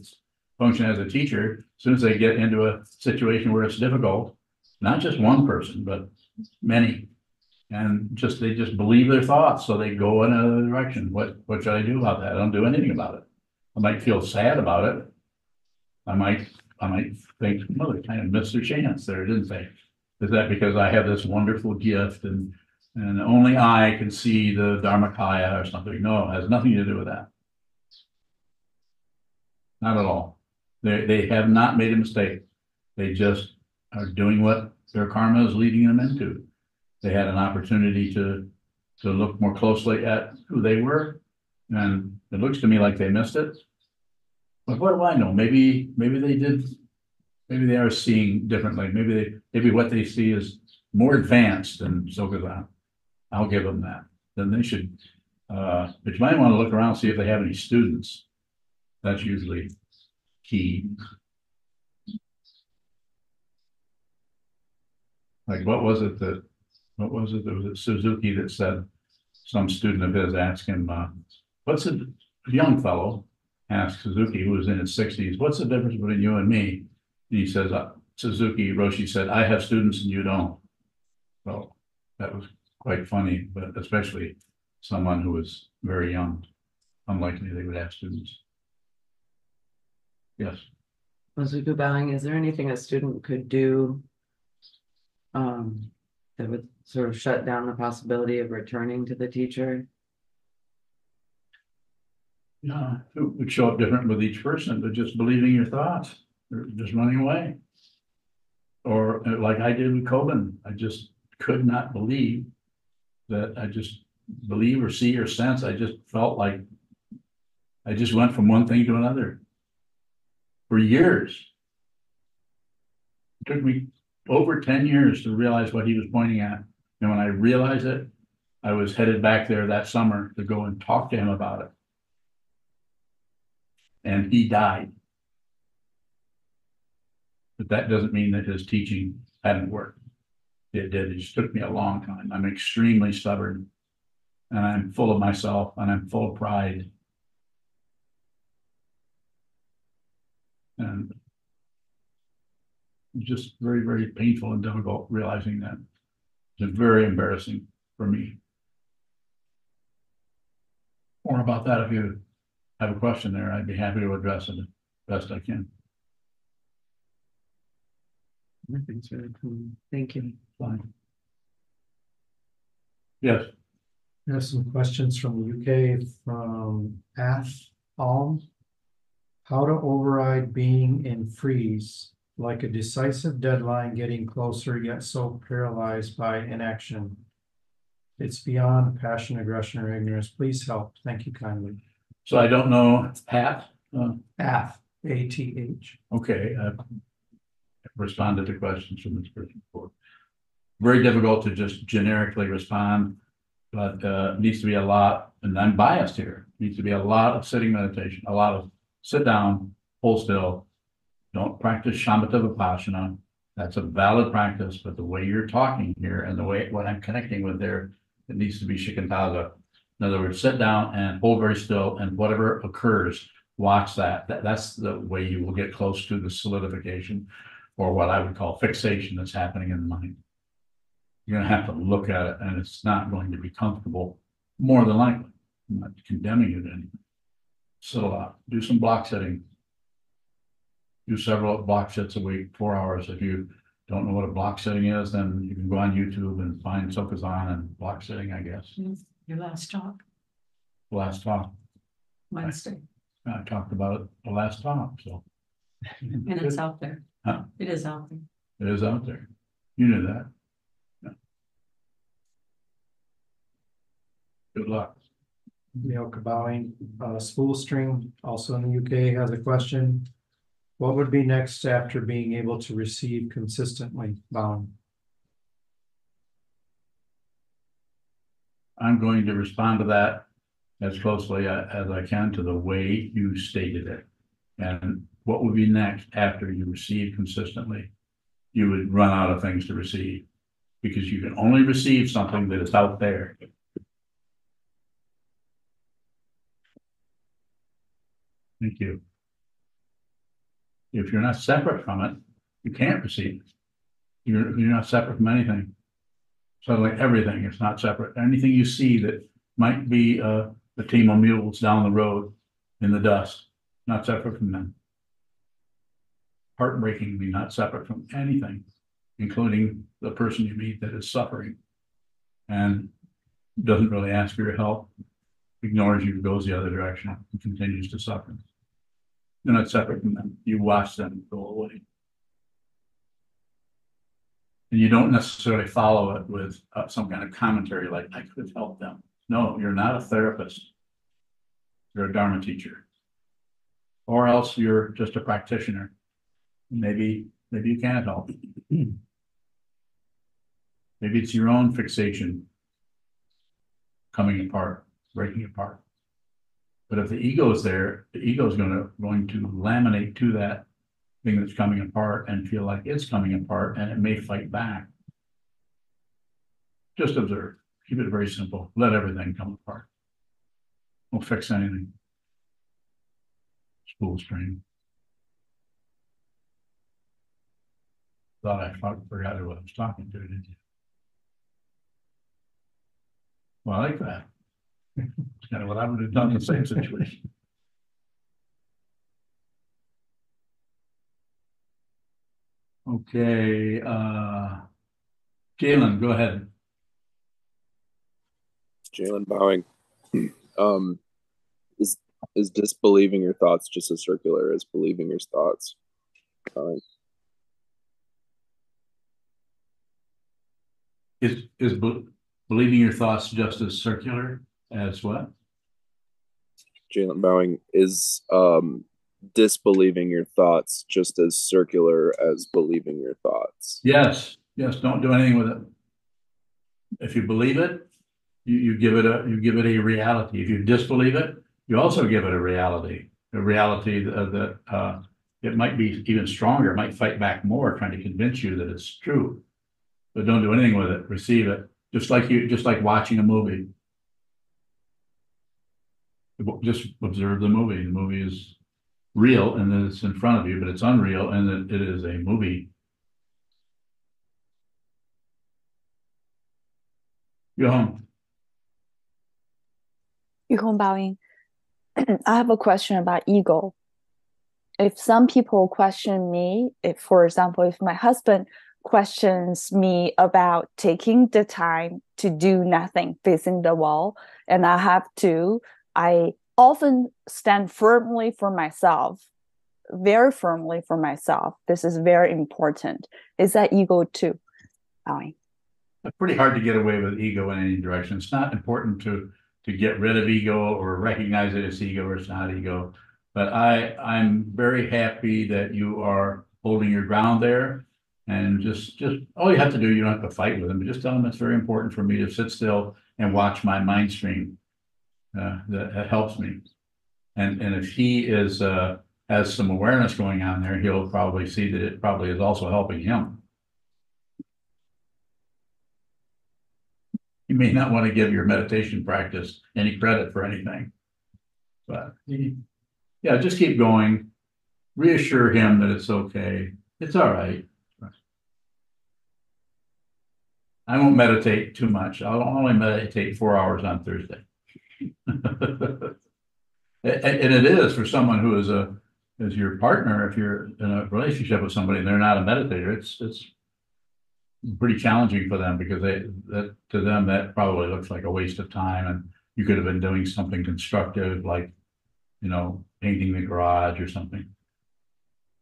function as a teacher. As soon as they get into a situation where it's difficult, not just one person, but many, and they just believe their thoughts, so they go in another direction. What should I do about that? I don't do anything about it. I might feel sad about it. I might think, well, they kind of missed their chance there, didn't they? Is that because I have this wonderful gift and only I can see the Dharmakaya or something? No, it has nothing to do with that. Not at all. They have not made a mistake. They just are doing what their karma is leading them into. They had an opportunity to look more closely at who they were, and it looks to me like they missed it. But what do I know? Maybe they did. Maybe they are seeing differently. Maybe what they see is more advanced than Sokuzan. I'll give them that. Then they should. But you might want to look around and see if they have any students. That's usually key. Like what was it that was it Suzuki that said some student of his asked him, what's a young fellow asked Suzuki, who was in his 60s, what's the difference between you and me? And he says, Roshi said, I have students and you don't. Well, that was quite funny, but especially someone who was very young. Unlikely they would have students. Yes. Ozuku bowing, is there anything a student could do that would sort of shut down the possibility of returning to the teacher? Yeah, it would show up different with each person, but just believing your thoughts, or just running away. Or like I did with Coben, I just could not believe that I just believe or see or sense. I just felt like I just went from one thing to another for years. It took me over 10 years to realize what he was pointing at. And when I realized it, I was headed back there that summer to go and talk to him about it. And he died. But that doesn't mean that his teaching hadn't worked. It did. It just took me a long time. I'm extremely stubborn, and I'm full of myself, and I'm full of pride. And it's just very, very painful and difficult realizing that. It's very embarrassing for me. More about that if you have a question there, I'd be happy to address it as best I can. Nothing's really cool. Thank you. Fine. Yes. I have some questions from the UK from Ath Alm. How to override being in freeze, like a decisive deadline getting closer, yet so paralyzed by inaction. It's beyond passion, aggression, or ignorance. Please help. Thank you kindly. So I don't know, Pat. Ath, A-T-H. Okay. Responded to questions from this person before. Very difficult to just generically respond, but needs to be a lot, and I'm biased here, needs to be a lot of sitting meditation, a lot of sit down, hold still, don't practice shamatha vipassana. That's a valid practice, but the way you're talking here and the way what I'm connecting with there, it needs to be shikantaza. In other words, sit down and hold very still, and whatever occurs, watch that. That's the way you will get close to the solidification, or what I would call fixation that's happening in the mind. You're going to have to look at it, and it's not going to be comfortable, more than likely. I'm not condemning you to anything. Sit a lot. Do some block sitting. Do several block sits a week, 4 hours. If you don't know what a block sitting is, then you can go on YouTube and find Sokuzan and block sitting, I guess. Your last talk, Last talk. Wednesday, I talked about it the last talk, so. and it's out there. Huh? It is out there. It is out there. You knew that. Yeah. Good luck. Neil Kabowing, Spool String, also in the UK, has a question. What would be next after being able to receive consistently, bowing? I'm going to respond to that as closely as I can to the way you stated it. And what would be next after you receive consistently? You would run out of things to receive because you can only receive something that is out there. Thank you. If you're not separate from it, you can't receive it. You're not separate from anything. So like everything, it's not separate. Anything you see that might be a team of mules down the road in the dust, not separate from them. Heartbreakingly not separate from anything, including the person you meet that is suffering and doesn't really ask for your help, ignores you, goes the other direction, and continues to suffer. You're not separate from them. You watch them go away. And you don't necessarily follow it with some kind of commentary like, I could have helped them. No, you're not a therapist. You're a Dharma teacher. Or else you're just a practitioner. Maybe you can't help. Maybe it's your own fixation coming apart, breaking apart. But if the ego is there, the ego is going to laminate to that thing that's coming apart and feel like it's coming apart, and it may fight back. Just observe. Keep it very simple. Let everything come apart. Won't fix anything. School's training. Thought I forgot who I was talking to, didn't you? Well, I like that. It's kind of what I would have done in the same situation. Okay, Jalen, go ahead. Jalen bowing. Is disbelieving your thoughts just as circular as believing your thoughts? Is believing your thoughts just as circular as what? Jalen bowing, is disbelieving your thoughts just as circular as believing your thoughts? Yes, don't do anything with it. If you believe it, you give it a reality. If you disbelieve it, you also give it a reality that it might be even stronger, it might fight back more, trying to convince you that it's true. But don't do anything with it. Receive it. Just like watching a movie. Just observe the movie. The movie is real and that it's in front of you, but it's unreal and that it is a movie. Yuhong. Yuhong bowing. I have a question about ego. If some people question me, for example, if my husband questions me about taking the time to do nothing, facing the wall, and I often stand firmly for myself, very firmly for myself. This is very important. Is that ego too? Bowing. It's pretty hard to get away with ego in any direction. It's not important to get rid of ego or recognize it as ego or it's not ego. But I'm very happy that you are holding your ground there. And just all you have to do, you don't have to fight with them, but just tell them it's very important for me to sit still and watch my mind stream. That helps me. And if he has some awareness going on there, he'll probably see that it probably is also helping him. You may not want to give your meditation practice any credit for anything, but yeah, just keep going. Reassure him that it's okay. It's all right. I won't meditate too much. I'll only meditate 4 hours on Thursday. And it is for someone who is your partner. If you're in a relationship with somebody and they're not a meditator, it's pretty challenging for them because to them that probably looks like a waste of time, and you could have been doing something constructive like painting the garage or something.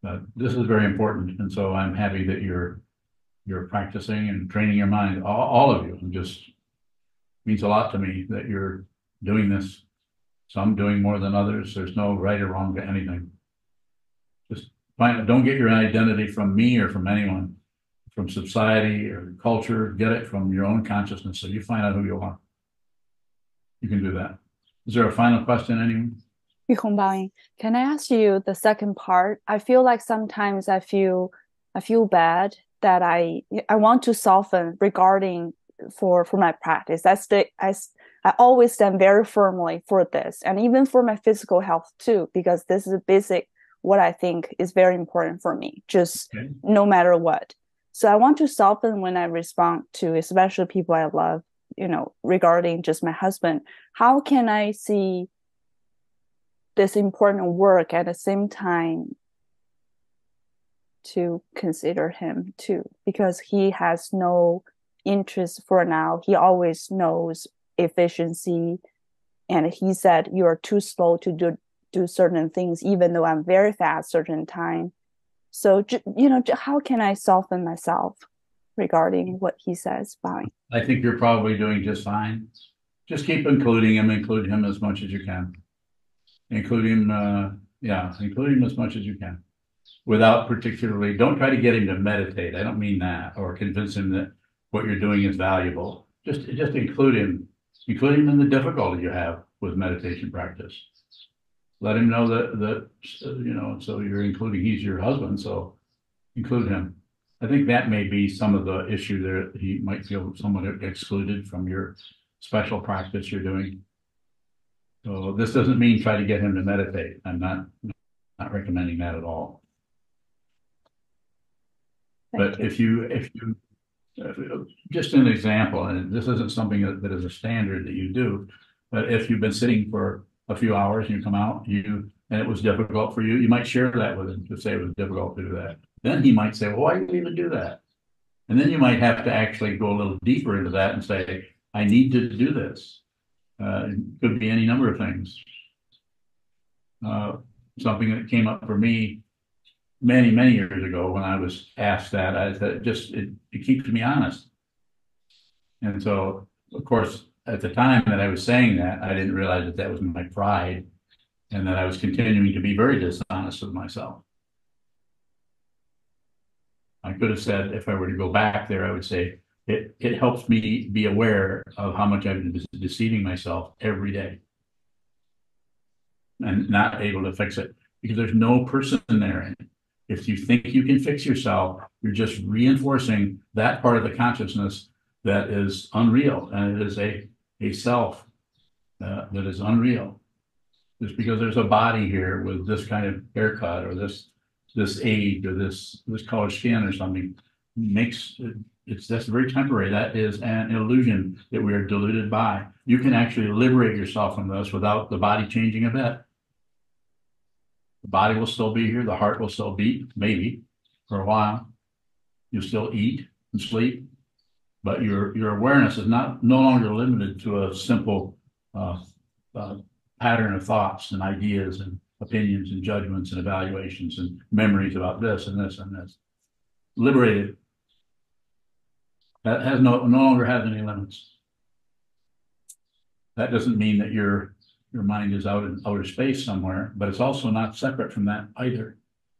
But this is very important, and so I'm happy that you're practicing and training your mind, all of you. It just means a lot to me that you're doing this. Some doing more than others. There's no right or wrong to anything. Just don't get your identity from me or from anyone, from society or culture. Get it from your own consciousness so you find out who you are. you can do that. Is there a final question, anyone? Can I ask you the second part? I feel like sometimes I feel bad that I want to soften regarding for my practice. I always stand very firmly for this, and even for my physical health too, because this is a basic what I think is very important for me, just no matter what. So I want to soften when I respond to, especially people I love, regarding just my husband. How can I see this important work at the same time to consider him too? Because he has no interest for now. He always knows efficiency. And he said, you are too slow to do certain things, even though I'm very fast certain time. So, how can I soften myself regarding what he says? Bye. I think you're probably doing just fine. Just keep include him as much as you can. Include him as much as you can. Without particularly, don't try to get him to meditate. I don't mean that, or convince him that what you're doing is valuable. Just include him in the difficulty you have with meditation practice. Let him know that so you're including, he's your husband, so include him. I think that may be some of the issue there. He might feel somewhat excluded from your special practice you're doing. So this doesn't mean try to get him to meditate. I'm not recommending that at all. But if you just an example, and this isn't something that is a standard that you do, but if you've been sitting for a few hours and you come out, and it was difficult for you, you might share that with him to say it was difficult to do that. Then he might say, well, why do you even do that? And then you might have to actually go a little deeper into that and say, I need to do this. It could be any number of things. Something that came up for me many, many years ago when I was asked that, I said, it keeps me honest. And so, of course, at the time that I was saying that, I didn't realize that was my pride, and that I was continuing to be very dishonest with myself. I could have said, if I were to go back there, I would say, it helps me be aware of how much I've been deceiving myself every day and not able to fix it, because there's no person there. If you think you can fix yourself, you're just reinforcing that part of the consciousness that is unreal, and it is a self that is unreal. Just because there's a body here with this kind of haircut or this age or this color skin or something that's very temporary. That is an illusion that we are deluded by. You can actually liberate yourself from this without the body changing a bit. The body will still be here. The heart will still beat, maybe, for a while. You'll still eat and sleep, but your awareness is no longer limited to a simple pattern of thoughts and ideas and opinions and judgments and evaluations and memories about this and this and this. Liberated. That has no longer has any limits. That doesn't mean that your mind is out in outer space somewhere, but it's also not separate from that either.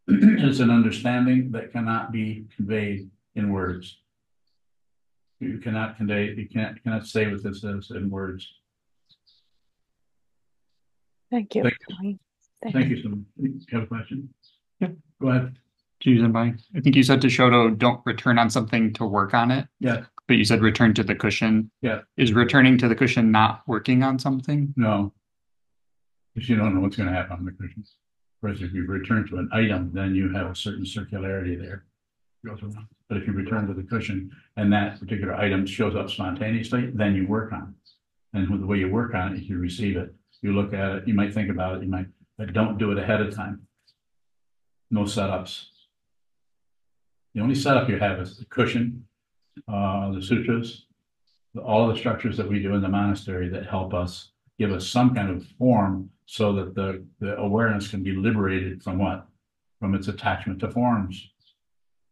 It's an understanding that cannot be conveyed in words. You cannot say what this is in words. Thank you. Thank you. So, you have a question? Yeah. Go ahead. I think you said to Shoto, don't return on something to work on it. Yeah. But you said return to the cushion. Yeah. Is returning to the cushion not working on something? No. Because you don't know what's going to happen on the cushion. Whereas if you return to an item, then you have a certain circularity there. But if you return to the cushion and that particular item shows up spontaneously, then you work on it. And the way you work on it is you receive it. You look at it, you might think about it, but don't do it ahead of time. No setups. The only setup you have is the cushion, the sutras, all the structures that we do in the monastery that help us, give us some kind of form so that the awareness can be liberated from what? From its attachment to forms,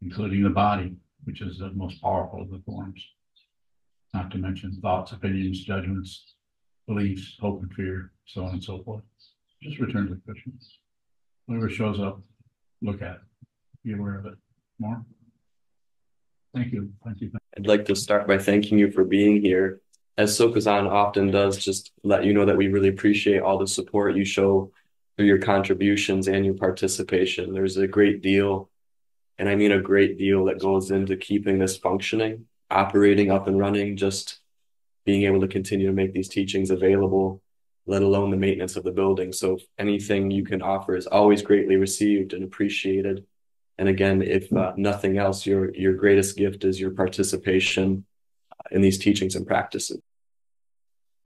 including the body, which is the most powerful of the forms. Not to mention thoughts, opinions, judgments, beliefs, hope and fear, so on and so forth. Just return to the cushion. Whatever shows up, look at it. Be aware of it more. Thank you. I'd like to start by thanking you for being here. as Sokuzan often does, just let you know that we really appreciate all the support you show through your contributions and your participation. There's a great deal, and I mean a great deal, that goes into keeping this functioning, operating, up and running, just being able to continue to make these teachings available, let alone the maintenance of the building. So anything you can offer is always greatly received and appreciated. And again, if nothing else, your greatest gift is your participation in these teachings and practices.